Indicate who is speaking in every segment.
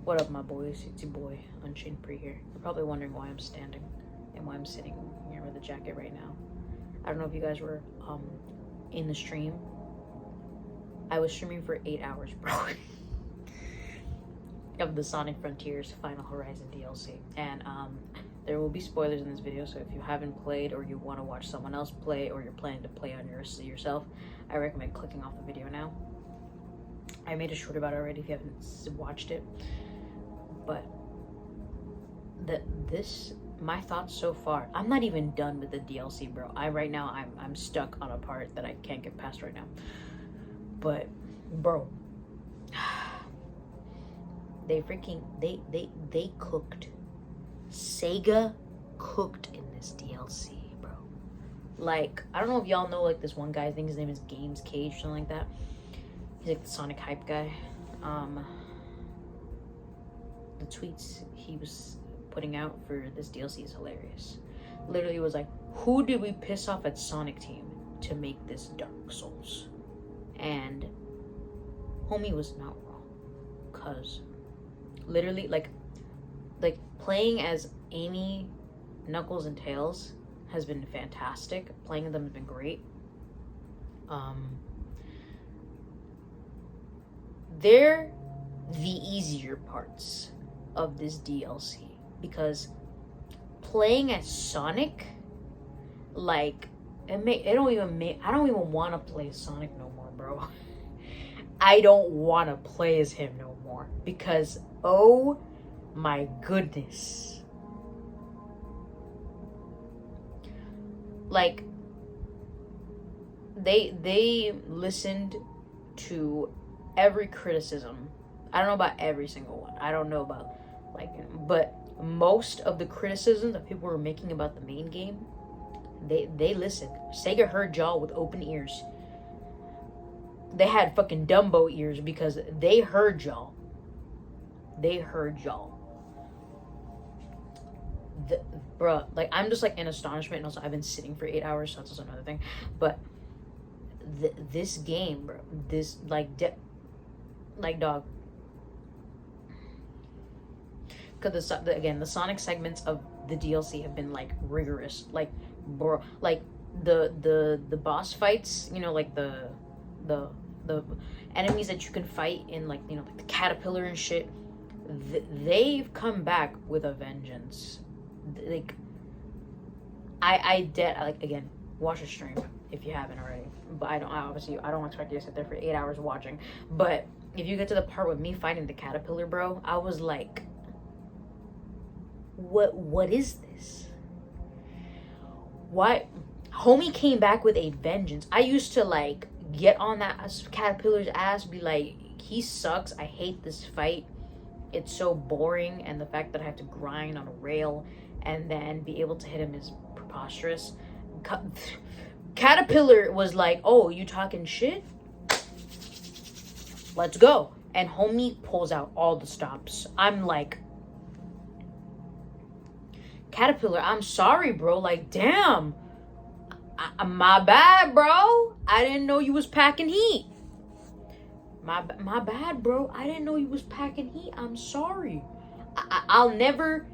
Speaker 1: What up, my boys? It's your boy, Unchained Pre here. You're probably wondering why I'm standing and why I'm sitting here with a jacket right now. I don't know if you guys were in the stream. I was streaming for 8 hours, bro. Of the Sonic Frontiers Final Horizon DLC. And there will be spoilers in this video, so if you haven't played or you want to watch someone else play or you're planning to play on yourself, I recommend clicking off the video now. I made a short about it already if you haven't watched it. But my thoughts so far, I'm not even done with the DLC, bro. Right now I'm stuck on a part that I can't get past right now. But bro, they cooked. Sega cooked in this DLC, bro. Like, I don't know if y'all know, like, this one guy, I think his name is Games Cage or something like that. He's like the Sonic hype guy. The tweets he was putting out for this DLC is hilarious. Literally was like, who did we piss off at Sonic Team to make this Dark Souls? And homie was not wrong. Cause literally, like playing as Amy, Knuckles, and Tails has been fantastic. Playing them has been great. They're the easier parts of this DLC, because playing as Sonic, like, I don't even want to play as Sonic no more, bro. I don't want to play as him no more, because oh my goodness, like, they listened to every criticism. I don't know about every single one. I don't know about, like, but most of the criticisms that people were making about the main game, they listened. Sega heard y'all with open ears. They had fucking Dumbo ears because they heard y'all. They heard y'all. Bruh, like, I'm just, like, in astonishment. And also, I've been sitting for 8 hours, so that's also another thing. But this game, bro, this, like, dog. Because again, the Sonic segments of the DLC have been, like, rigorous. Like, bro, like, the boss fights, you know, like the enemies that you can fight in, like, you know, like the caterpillar and shit, they've come back with a vengeance. Like, like, again, watch a stream if you haven't already. But I don't expect you to sit there for 8 hours watching. But if you get to the part with me fighting the caterpillar, bro, I was like, what is this? Why? Homie came back with a vengeance. I used to, like, get on that caterpillar's ass, be like, he sucks, I hate this fight, it's so boring, and the fact that I have to grind on a rail and then be able to hit him is preposterous. Caterpillar was like, oh, you talking shit? Let's go. And homie pulls out all the stops. I'm like, Caterpillar, I'm sorry, bro. Like, damn. My bad, bro. I didn't know you was packing heat. My bad, bro. I didn't know you was packing heat. I'm sorry. I'll never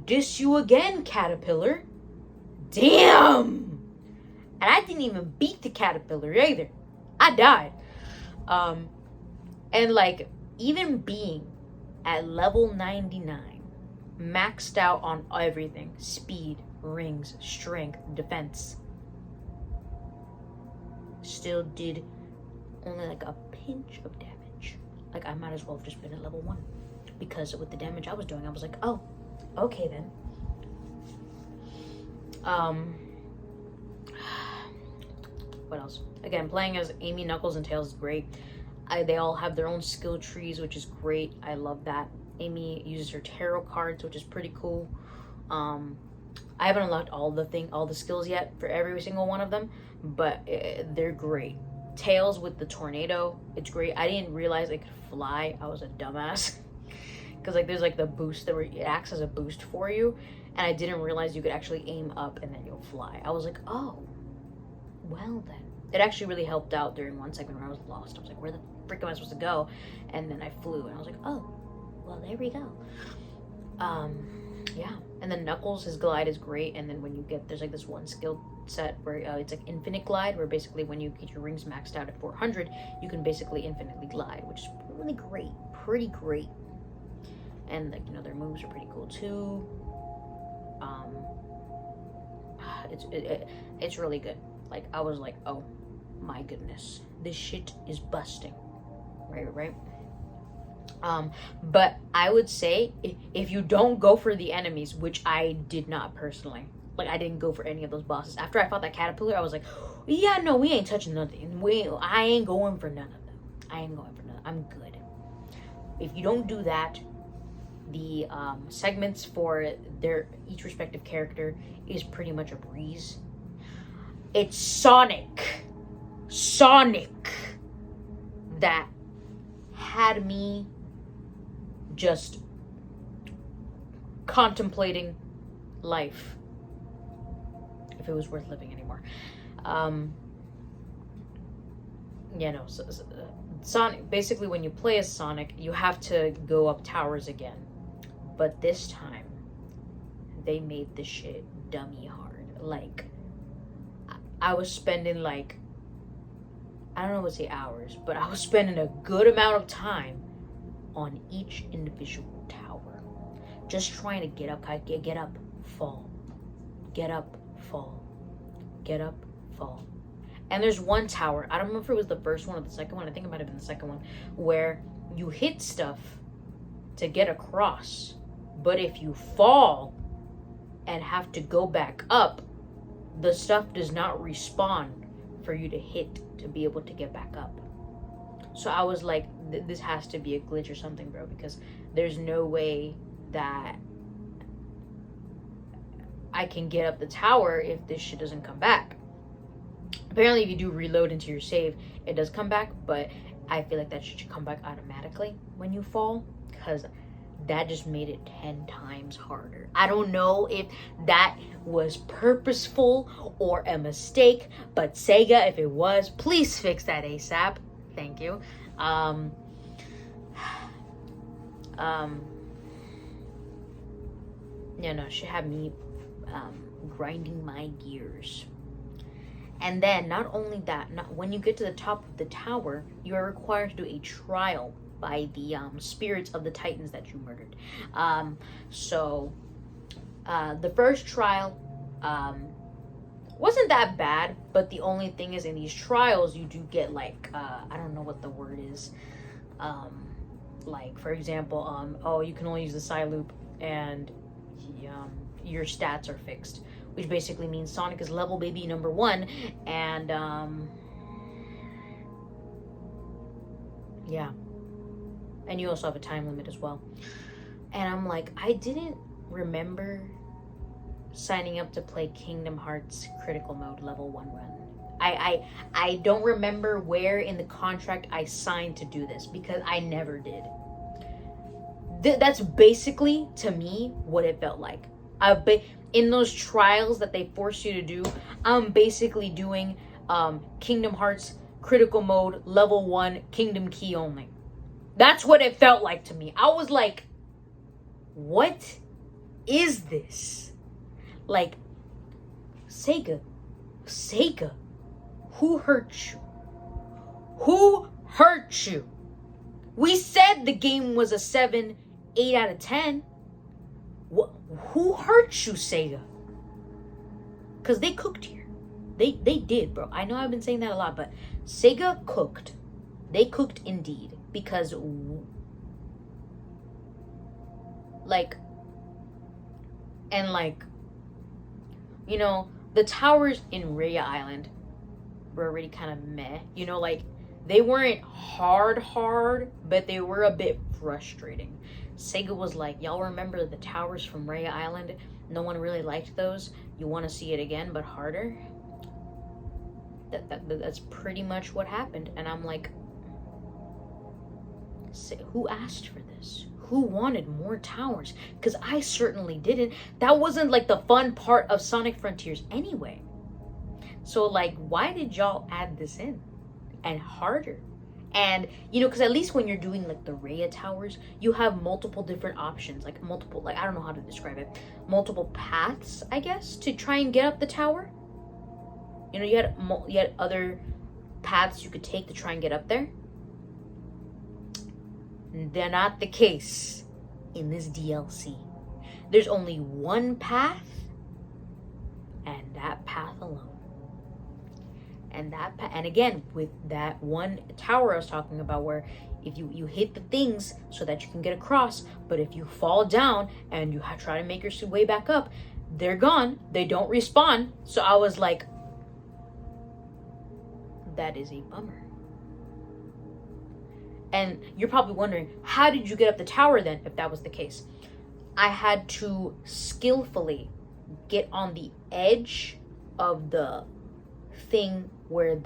Speaker 1: diss you again, Caterpillar. Damn. And I didn't even beat the caterpillar either. I died. And, like, even being at level 99, maxed out on everything, speed, rings, strength, defense, still did only like a pinch of damage. Like, I might as well have just been at level 1, because with the damage I was doing, I was like, oh, okay then. What else? Again, playing as Amy, Knuckles, and Tails is great. They all have their own skill trees, which is great. I love that. Amy uses her tarot cards, which is pretty cool. I haven't unlocked all the skills yet for every single one of them, but they're great. Tails with the tornado, it's great. I didn't realize it could fly. I was a dumbass. Because, like, there's, like, the boost that it acts as a boost for you, and I didn't realize you could actually aim up and then you'll fly. I was like, oh, well then. It actually really helped out during one segment where I was lost. I was like, where the frick am I supposed to go? And then I flew, and I was like, oh, well there we go. Yeah. And then Knuckles, his glide is great. And then when you get, there's like this one skill set where it's like infinite glide, where basically when you get your rings maxed out at 400, you can basically infinitely glide, which is really great. Pretty great. And like, you know, their moves are pretty cool too. It's really good. Like, I was like, oh my goodness, this shit is busting. Right. But I would say if you don't go for the enemies, which I did not personally, like, I didn't go for any of those bosses. After I fought that caterpillar, I was like, yeah, no, we ain't touching nothing. I ain't going for none of them. I'm good. If you don't do that, the segments for their each respective character is pretty much a breeze. It's Sonic that had me just contemplating life, if it was worth living anymore. Sonic, basically when you play as Sonic, you have to go up towers again. But this time, they made this shit dummy hard. Like, I was spending like, I don't know what to say hours, but I was spending a good amount of time on each individual tower. Just trying to get up, fall. Get up, fall. Get up, fall. And there's one tower, I don't remember if it was the first one or the second one, I think it might have been the second one, where you hit stuff to get across. But if you fall and have to go back up, the stuff does not respawn for you to hit to be able to get back up. So I was like, this has to be a glitch or something, bro, because there's no way that I can get up the tower if this shit doesn't come back. Apparently, if you do reload into your save, it does come back, but I feel like that should come back automatically when you fall, because that just made it 10 times harder. I don't know if that was purposeful or a mistake, but Sega, if it was, please fix that ASAP. Thank you. She had me grinding my gears. And then, not only that, when you get to the top of the tower, you are required to do a trial by the spirits of the titans that you murdered. The first trial wasn't that bad, but the only thing is, in these trials, you do get, like, I don't know what the word is. Like, for example, you can only use the Psy Loop, and your stats are fixed. Which basically means Sonic is level baby number 1, and yeah. And you also have a time limit as well. And I'm like, I didn't remember signing up to play Kingdom Hearts Critical Mode level 1 run. I don't remember where in the contract I signed to do this, because I never did. That's basically, to me, what it felt like. In those trials that they force you to do, I'm basically doing Kingdom Hearts Critical Mode level 1 Kingdom Key only. That's what it felt like to me. I was like, what is this? Like, Sega, who hurt you? Who hurt you? We said the game was a 7, 8 out of 10. Who hurt you, Sega? Because they cooked here. They did, bro. I know I've been saying that a lot, but Sega cooked. They cooked indeed. Because, the towers in Raya Island were already kind of meh. They weren't hard, but they were a bit frustrating. Sega was like, y'all remember the towers from Raya Island? No one really liked those. You want to see it again, but harder? That's pretty much what happened. And I'm like, who asked for this? Who wanted more towers? Because I certainly didn't. That wasn't like the fun part of Sonic Frontiers anyway. So, like, why did y'all add this in? And harder? And you know, because at least when you're doing like the Rhea towers, you have multiple different options, like multiple, like I don't know how to describe it, multiple paths, I guess, to try and get up the tower. You know, you had other paths you could take to try and get up there. They're not the case in this DLC. There's only one path, and that path alone. And again, with that one tower I was talking about, where if you hit the things so that you can get across, but if you fall down and you try to make your way back up, they're gone. They don't respawn. So I was like, that is a bummer. And you're probably wondering, how did you get up the tower then, if that was the case? I had to skillfully get on the edge of the thing where it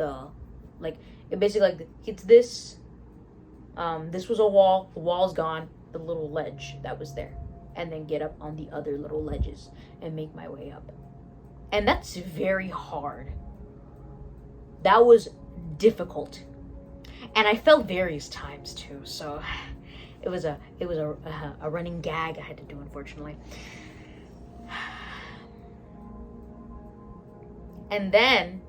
Speaker 1: basically like hits this. This was a wall. The wall's gone. The little ledge that was there, and then get up on the other little ledges and make my way up. And that's very hard. That was difficult, and I fell various times too. So it was a running gag I had to do, unfortunately. And then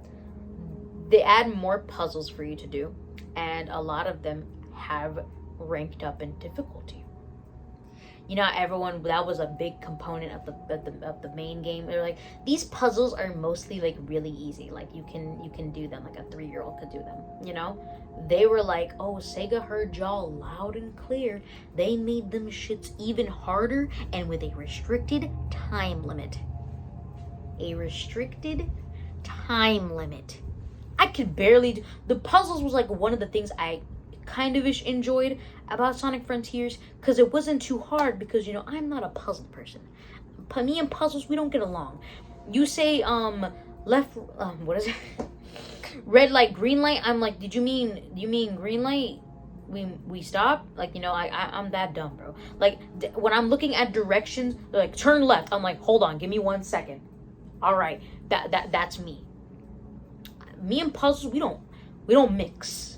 Speaker 1: they add more puzzles for you to do, and a lot of them have ranked up in difficulty. You know, everyone, that was a big component of the main game. They're like, these puzzles are mostly like really easy, like you can do them, like a 3-year-old could do them, you know. They were like, oh, Sega heard y'all loud and clear. They made them shits even harder, and with a restricted time limit. A restricted time limit. I could barely the puzzles was like one of the things I kind of enjoyed about Sonic Frontiers, because it wasn't too hard, because, you know, I'm not a puzzle person. Me and puzzles, we don't get along. You say what is it? Red light, green light. I'm like, you mean green light? We stop? Like, you know, I'm that dumb, bro. Like, when I'm looking at directions, they're like, turn left. I'm like, hold on, give me 1 second. All right, that's me. Me and puzzles, we don't mix.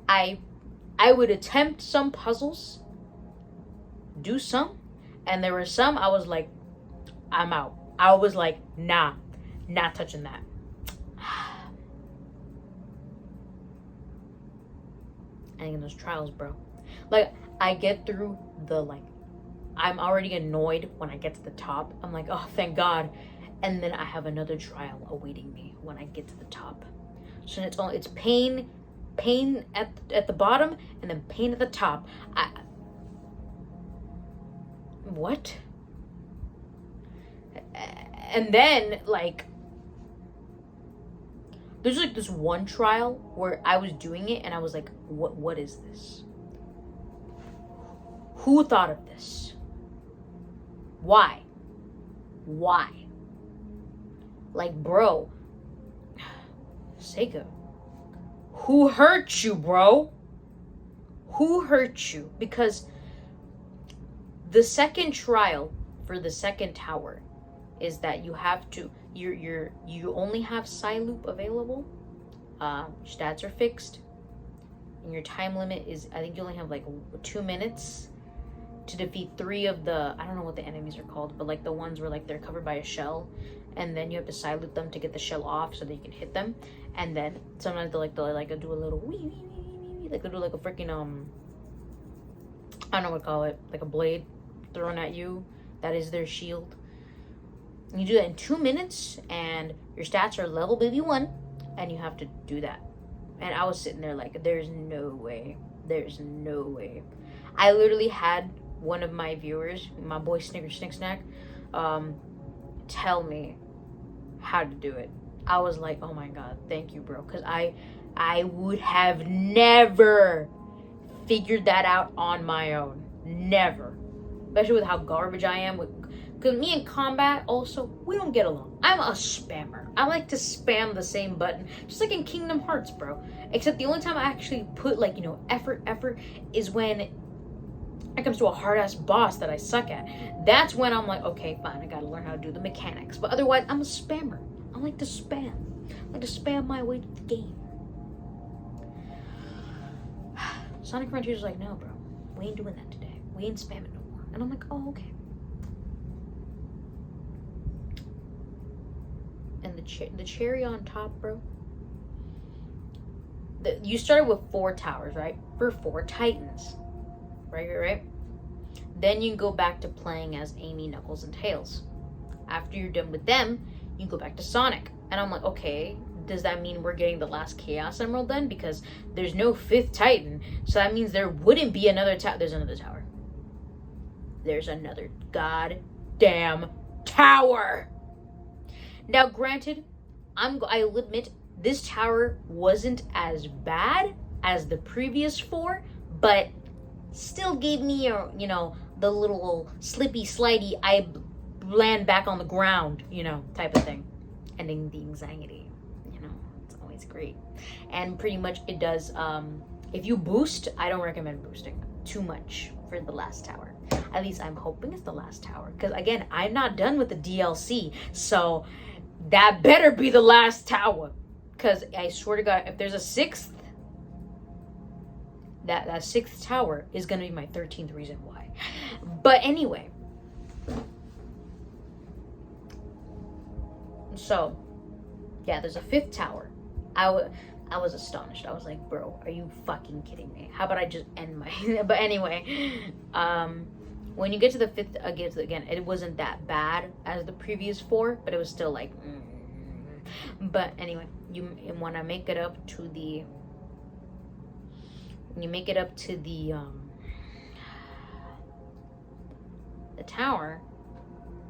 Speaker 1: I would attempt some puzzles, do some, and there were some I was like, I'm out. I was like, nah, not touching that. And in those trials, bro, like, I get through I'm already annoyed when I get to the top. I'm like, oh, thank God. And then I have another trial awaiting me when I get to the top. So it's pain at the bottom, and then pain at the top. What? And then, like, there's like this one trial where I was doing it and I was like, what is this? Who thought of this? Why? Like, bro, Sega, who hurt you, bro? Who hurt you? Because the second trial for the second tower is that you have to, you only have Psyloop available. Stats are fixed, and your time limit is, I think you only have like 2 minutes to defeat 3 of the, I don't know what the enemies are called, but like the ones where like they're covered by a shell, and then you have to Psyloop them to get the shell off so that you can hit them. And then sometimes they'll do a little wee, like they'll do like a freaking I don't know what to call it, like a blade thrown at you. That is their shield. And you do that in 2 minutes, and your stats are level baby 1, and you have to do that. And I was sitting there like, there's no way. I literally had one of my viewers, my boy Snicker Snick Snack, tell me how to do it. I was like, oh my God, thank you, bro. Because I would have never figured that out on my own. Never. Especially with how garbage I am. Because me and combat also, we don't get along. I'm a spammer. I like to spam the same button. Just like in Kingdom Hearts, bro. Except the only time I actually put, like, you know, effort is when it comes to a hard-ass boss that I suck at. That's when I'm like, okay, fine, I gotta learn how to do the mechanics. But otherwise, I'm a spammer. I like to spam. I like to spam my way through the game. Sonic Frontiers like, no, bro. We ain't doing that today. We ain't spamming no more. And I'm like, oh, okay. And the cherry on top, bro. You started with 4 towers, right? For 4 titans. Right? Then you can go back to playing as Amy, Knuckles, and Tails. After you're done with them, you can go back to Sonic. And I'm like, okay, does that mean we're getting the last Chaos Emerald then? Because there's no 5th Titan. So that means there wouldn't be another tower. There's another tower. There's another goddamn tower. Now, granted, I'll admit, this tower wasn't as bad as the previous 4, but still gave me the little slippy slidey, I land back on the ground, type of thing. Ending the anxiety, it's always great. And pretty much it does, if you boost, I don't recommend boosting too much for the last tower. At least I'm hoping it's the last tower. Because again, I'm not done with the DLC, so that better be the last tower. Because I swear to God, if there's a 6th, that 6th tower is going to be my 13th reason why. But anyway. So, yeah, there's a 5th tower. I was astonished. I was like, bro, are you fucking kidding me? How about I just end my... But anyway, when you get to the 5th, again, it wasn't that bad as the previous 4, but it was still like... But anyway, you want to make it up to the... When you make it up to the tower,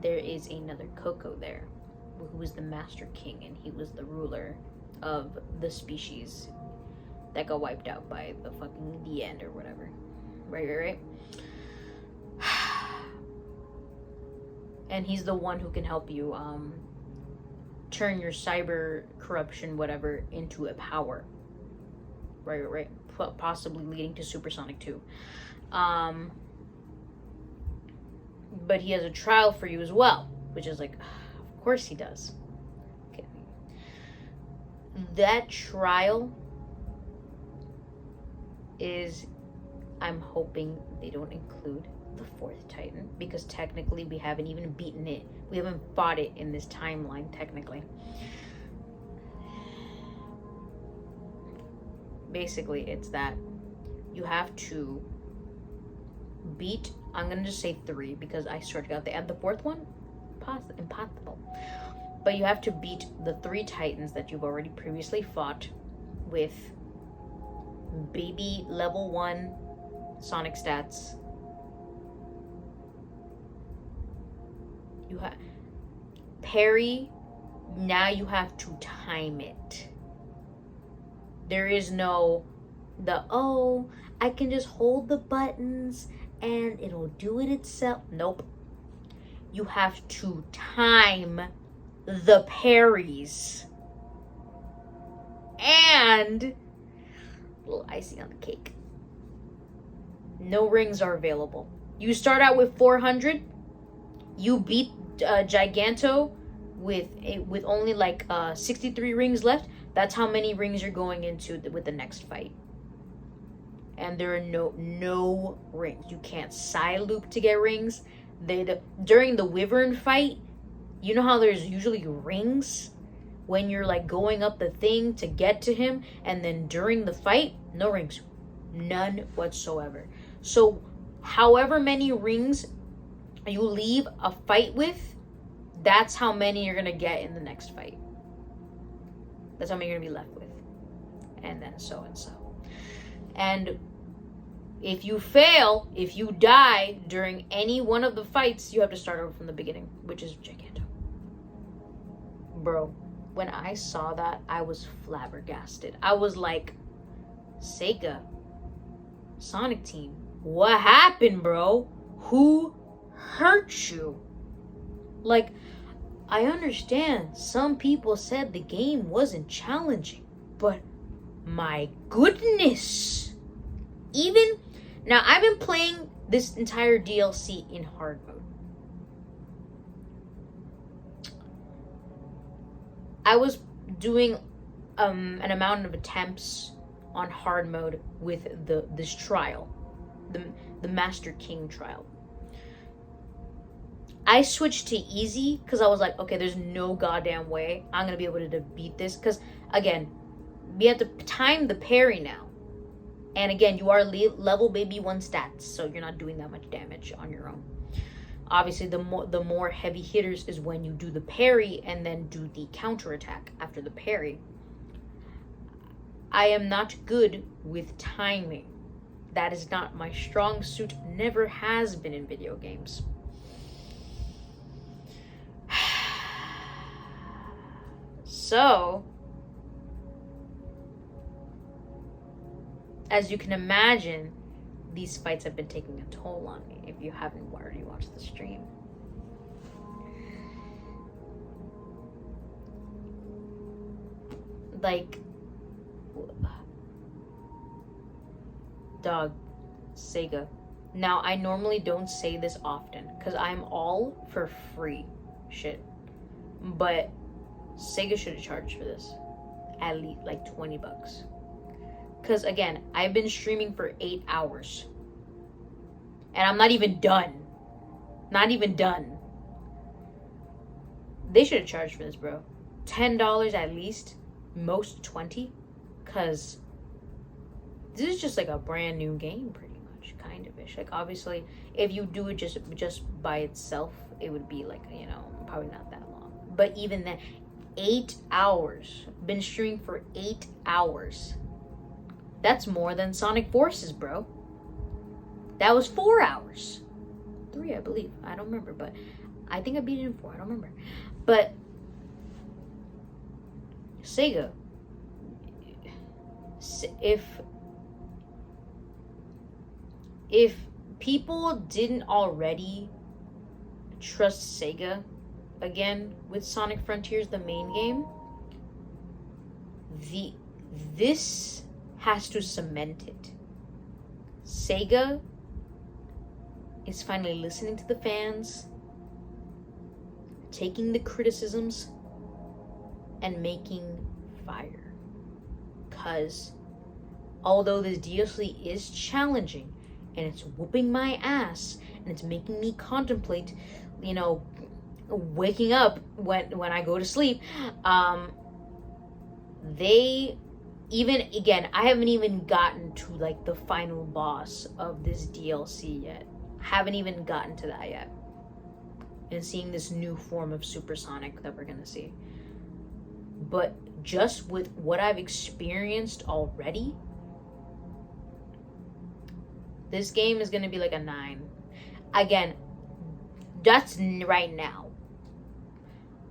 Speaker 1: there is another Coco there, who was the Master King, and he was the ruler of the species that got wiped out by the end or whatever. Right. And he's the one who can help you turn your cyber corruption, whatever, into a power. Right. Possibly leading to Supersonic 2. But he has a trial for you as well, which is like, of course he does. Okay. That trial is, I'm hoping they don't include the 4th Titan, because technically we haven't even beaten it. We haven't fought it in this timeline, technically. Basically, it's that you have to beat, I'm going to just say 3, because I swear to God, they add the 4th one? Impossible. But you have to beat the 3 Titans that you've already previously fought with baby level 1 Sonic stats. You have parry, now you have to time it. There is no I can just hold the buttons and it'll do it itself. Nope. You have to time the parries. And a little icing on the cake, no rings are available. You start out with 400. You beat Giganto with only like 63 rings left. That's how many rings you're going into with the next fight. And there are no rings. You can't side loop to get rings. During the Wyvern fight, you know how there's usually rings when you're like going up the thing to get to him, and then during the fight, no rings. None whatsoever. So however many rings you leave a fight with, that's how many you're gonna get in the next fight. That's how many you're gonna be left with. And then so and so. And if you fail, if you die during any one of the fights, you have to start over from the beginning, which is Giganto. Bro, when I saw that, I was flabbergasted. I was like, Sega, Sonic Team, what happened, bro? Who hurt you? Like, I understand some people said the game wasn't challenging, but my goodness. Even now, I've been playing this entire DLC in hard mode. I was doing an amount of attempts on hard mode with this trial, the Master King trial. I switched to easy because I was like, okay, there's no goddamn way I'm gonna be able to beat this, because again, we have to time the parry now, and again, you are level baby 1 stats, so you're not doing that much damage on your own. Obviously, the more heavy hitters is when you do the parry and then do the counter attack after the parry. I am not good with timing. That is not my strong suit, never has been in video games. So, as you can imagine, these fights have been taking a toll on me if you haven't already watched the stream. Like, dog, Sega. Now, I normally don't say this often because I'm all for free shit. But Sega should have charged for this. At least like $20. Because again, I've been streaming for 8 hours. And I'm not even done. Not even done. They should have charged for this, bro. $10 at least. Most $20. Because this is just like a brand new game, pretty much. Kind of ish. Like, obviously, if you do it just by itself, it would be like, you know, probably not that long. But even then, 8 hours. Been streaming for 8 hours. That's more than Sonic Forces, bro. That was 4 hours. 3, I believe. I don't remember, but I think I beat it in 4. I don't remember. But Sega, if people didn't already trust Sega again with Sonic Frontiers, the main game, this has to cement it. Sega is finally listening to the fans, taking the criticisms, and making fire. Because although this DLC is challenging, and it's whooping my ass, and it's making me contemplate, you know, waking up when I go to sleep, they even, again, I haven't even gotten to like the final boss of this DLC yet. Haven't even gotten to that yet. And seeing this new form of Supersonic that we're gonna see. But just with what I've experienced already, this game is gonna be like a 9. Again, that's right now.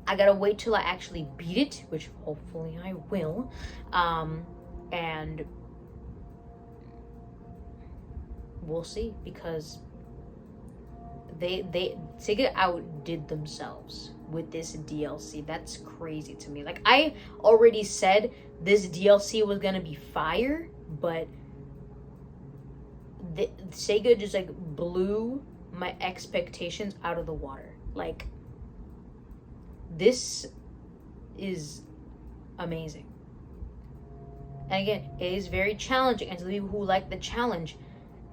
Speaker 1: I gotta wait till I actually beat it, which hopefully I will. And we'll see, because Sega outdid themselves with this DLC. That's crazy to me. Like, I already said this DLC was gonna be fire, but Sega just like blew my expectations out of the water. Like, this is amazing. And again, it is very challenging. And to the people who like the challenge,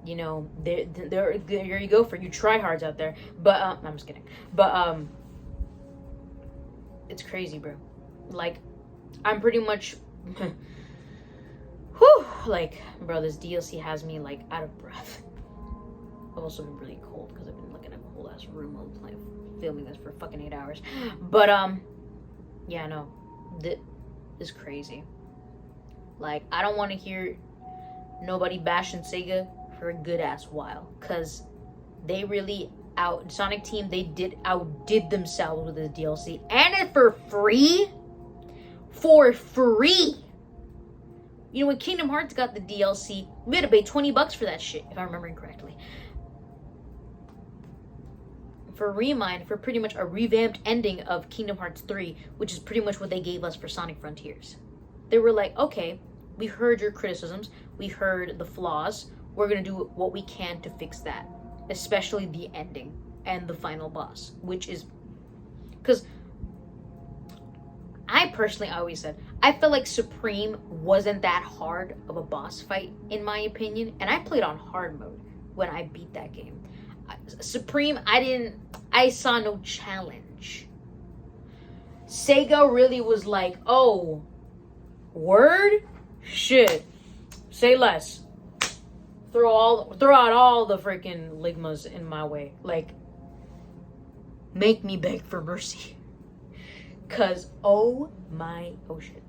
Speaker 1: you know, there you go for you tryhards out there. But I'm just kidding. But it's crazy, bro. Like, I'm pretty much whew, like, bro, this DLC has me like out of breath. I've also been really cold because I've been looking at a whole ass room while filming this for fucking 8 hours. But yeah, no, this is crazy. Like, I don't want to hear nobody bashing Sega for a good ass while, because they really Sonic Team, they outdid themselves with this DLC, and it for free. You know, when Kingdom Hearts got the DLC, we had to pay $20 for that shit, if I'm remembering correctly. For Remind, for pretty much a revamped ending of Kingdom Hearts 3, which is pretty much what they gave us for Sonic Frontiers. They were like, okay, we heard your criticisms, we heard the flaws, we're gonna do what we can to fix that. Especially the ending and the final boss, which is, because I personally always said, I feel like Supreme wasn't that hard of a boss fight, in my opinion. And I played on hard mode when I beat that game. Supreme, I saw no challenge. Sega really was like, oh, word? Shit. Say less. Throw out all the freaking Ligmas in my way. Like, make me beg for mercy. Cause oh shit.